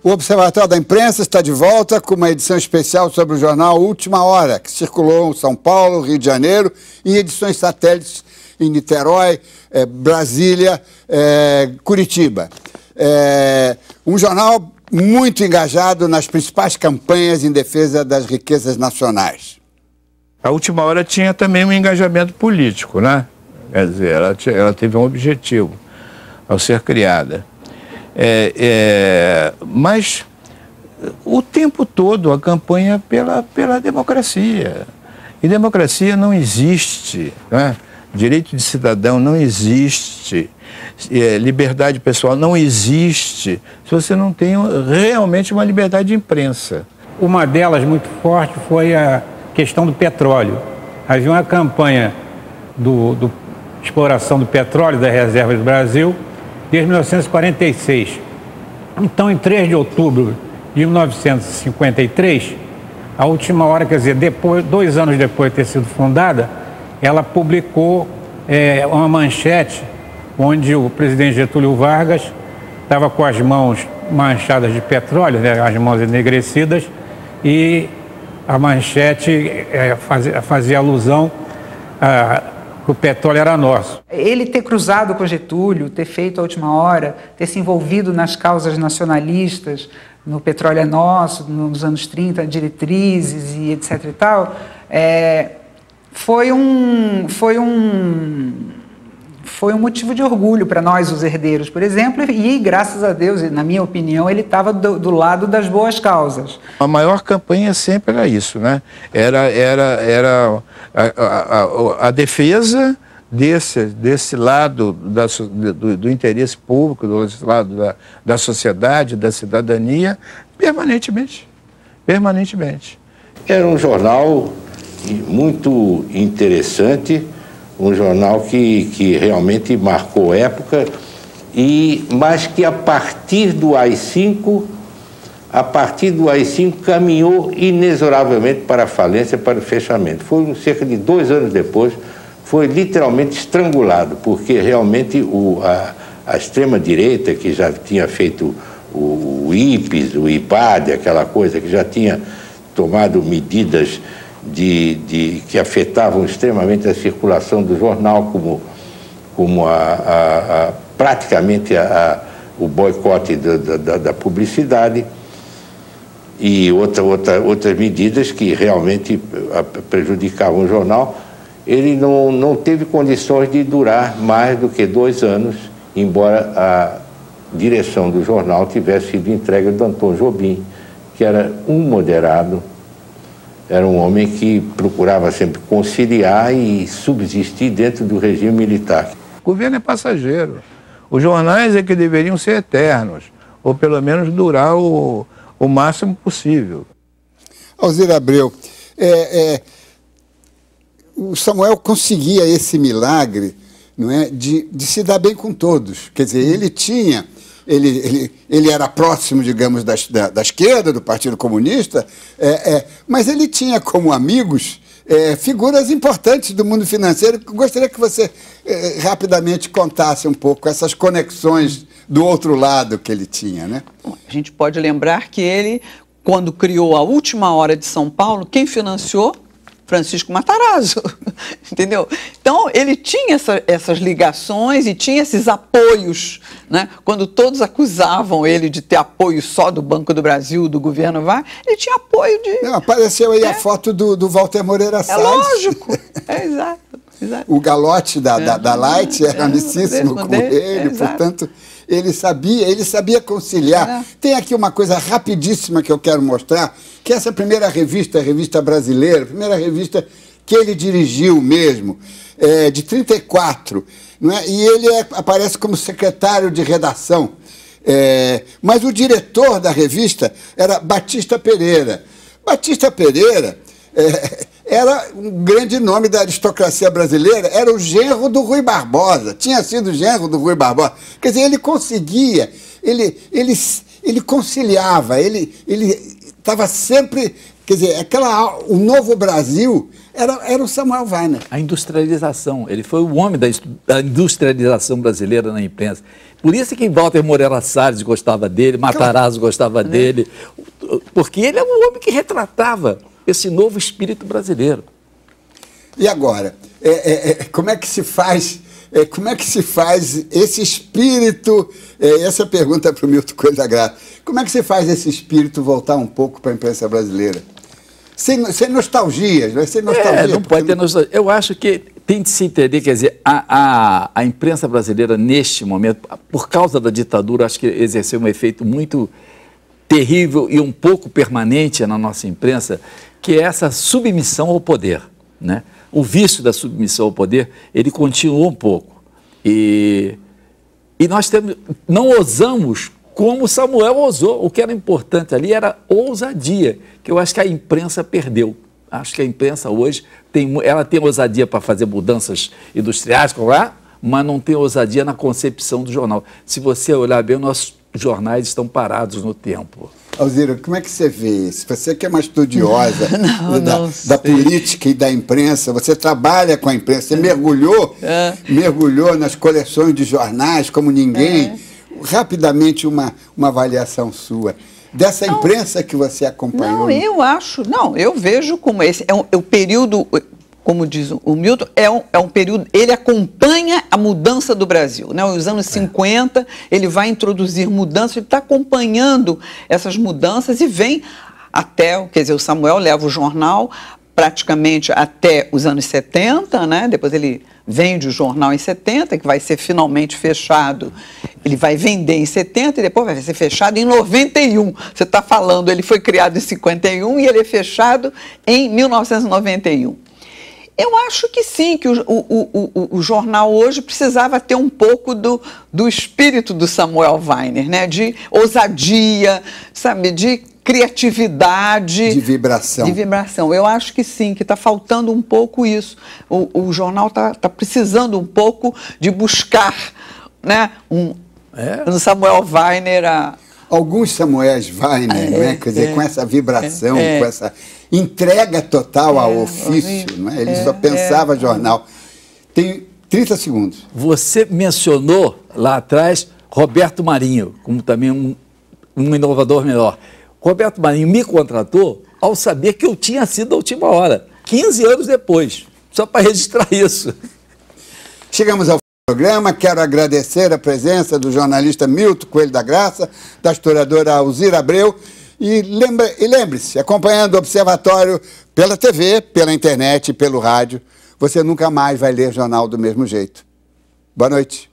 O Observatório da Imprensa está de volta com uma edição especial sobre o jornal Última Hora, que circulou em São Paulo, Rio de Janeiro, em edições satélites em Niterói, Brasília, Curitiba. Um jornal muito engajado nas principais campanhas em defesa das riquezas nacionais. A Última Hora tinha também um engajamento político, né? Quer dizer, ela teve um objetivo ao ser criada. Mas o tempo todo a campanha pela democracia. E democracia não existe, né? Direito de cidadão não existe, liberdade pessoal não existe, se você não tem realmente uma liberdade de imprensa. Uma delas muito forte foi a questão do petróleo. Havia uma campanha do exploração do petróleo das reservas do Brasil desde 1946. Então, em 3 de outubro de 1953, a Última Hora, quer dizer, 2 anos depois de ter sido fundada, ela publicou uma manchete onde o presidente Getúlio Vargas estava com as mãos manchadas de petróleo, né, as mãos enegrecidas, e a manchete fazia alusão que o petróleo era nosso. Ele ter cruzado com Getúlio, ter feito a Última Hora, ter se envolvido nas causas nacionalistas, no Petróleo é Nosso, nos anos 30, diretrizes e etc. e tal, foi um motivo de orgulho para nós, os herdeiros, por exemplo, e graças a Deus, na minha opinião, ele estava do lado das boas causas. A maior campanha sempre era isso, né? Era a defesa desse lado do interesse público, desse lado da sociedade, da cidadania, permanentemente. Era um jornal muito interessante, um jornal que realmente marcou época, mas que a partir do AI-5 caminhou inexoravelmente para a falência, para o fechamento. Foi cerca de 2 anos depois, foi literalmente estrangulado, porque realmente a extrema-direita, que já tinha feito o IPES, o IPAD, aquela coisa, que já tinha tomado medidas que afetavam extremamente a circulação do jornal, como praticamente o boicote da publicidade e outras medidas que realmente prejudicavam o jornal. Ele não teve condições de durar mais do que 2 anos, embora a direção do jornal tivesse sido entregue do Antônio Jobim, que era um moderado. Era um homem que procurava sempre conciliar e subsistir dentro do regime militar. O governo é passageiro. Os jornais é que deveriam ser eternos, ou pelo menos durar o máximo possível. Alzir Abreu, o Samuel conseguia esse milagre, não é, de se dar bem com todos. Quer dizer, ele tinha... Ele era próximo, digamos, da esquerda, do Partido Comunista, mas ele tinha como amigos figuras importantes do mundo financeiro. Gostaria que você rapidamente contasse um pouco essas conexões do outro lado que ele tinha, né? A gente pode lembrar que ele, quando criou a Última Hora de São Paulo, quem financiou? Francisco Matarazzo, entendeu? Então, ele tinha essas ligações e tinha esses apoios, né? Quando todos acusavam ele de ter apoio só do Banco do Brasil, do governo Vargas, ele tinha apoio de... Não, apareceu aí a foto do Walter Moreira Salles. Lógico, exato. O galote da Light era amicíssimo com ele, portanto... Ele sabia conciliar. Tem aqui uma coisa rapidíssima que eu quero mostrar, que essa primeira revista, a Revista Brasileira, a primeira revista que ele dirigiu mesmo, de 34, não é? E ele aparece como secretário de redação. Mas o diretor da revista era Batista Pereira. Batista Pereira era um grande nome da aristocracia brasileira, era o genro do Rui Barbosa, tinha sido genro do Rui Barbosa. Quer dizer, ele conseguia, ele conciliava, ele estava sempre, quer dizer, o Novo Brasil era o Samuel Weiner. A industrialização. Ele foi o homem da industrialização brasileira na imprensa. Por isso que Walter Moreira Salles gostava dele, Matarazzo gostava dele, porque ele é um homem que retratava esse novo espírito brasileiro. E agora, como é que se faz? Como é que se faz esse espírito? Essa pergunta é para o Milton Coelho da Graça. Como é que se faz esse espírito voltar um pouco para a imprensa brasileira? Sem nostalgias, vai ser nostalgia. Não pode ter nostalgia. Eu acho que tem de se entender, quer dizer, a imprensa brasileira, neste momento, por causa da ditadura, acho que exerceu um efeito muito terrível e um pouco permanente na nossa imprensa, que é essa submissão ao poder, né? O vício da submissão ao poder, ele continuou um pouco. E nós não ousamos como Samuel ousou. O que era importante ali era ousadia, que eu acho que a imprensa perdeu. Acho que a imprensa hoje ela tem ousadia para fazer mudanças industriais, mas não tem ousadia na concepção do jornal. Se você olhar bem, nossos jornais estão parados no tempo. Alzira, como é que você vê isso? Você que é uma estudiosa da política e da imprensa, você trabalha com a imprensa, você mergulhou nas coleções de jornais como ninguém. Rapidamente, uma avaliação sua dessa imprensa que você acompanhou. Eu vejo como esse é o período, como diz o Milton, é um período, ele acompanha a mudança do Brasil, né? Os anos 50, ele vai introduzir mudanças, ele está acompanhando essas mudanças e vem até, quer dizer, o Samuel leva o jornal praticamente até os anos 70, né? Depois ele vende o jornal em 70, que vai ser finalmente fechado. Ele vai vender em 70 e depois vai ser fechado em 91. Você está falando, ele foi criado em 51 e ele é fechado em 1991. Eu acho que sim, que o jornal hoje precisava ter um pouco do espírito do Samuel Weiner, né? De ousadia, sabe, de criatividade. De vibração. De vibração. Eu acho que sim, que está faltando um pouco isso. O jornal está precisando um pouco de buscar, né, no Samuel Weiner alguns Samuéis Weiner, né? Quer dizer, com essa vibração, com essa entrega total ao ofício, não é? Ele só pensava jornal. Tem 30 segundos. Você mencionou lá atrás Roberto Marinho, como também um inovador melhor. Roberto Marinho me contratou ao saber que eu tinha sido a última hora, 15 anos depois, só para registrar isso. Chegamos ao programa, quero agradecer a presença do jornalista Milton Coelho da Graça, da historiadora Alzira Abreu, e lembre-se, acompanhando o Observatório pela TV, pela internet e pelo rádio, você nunca mais vai ler jornal do mesmo jeito. Boa noite.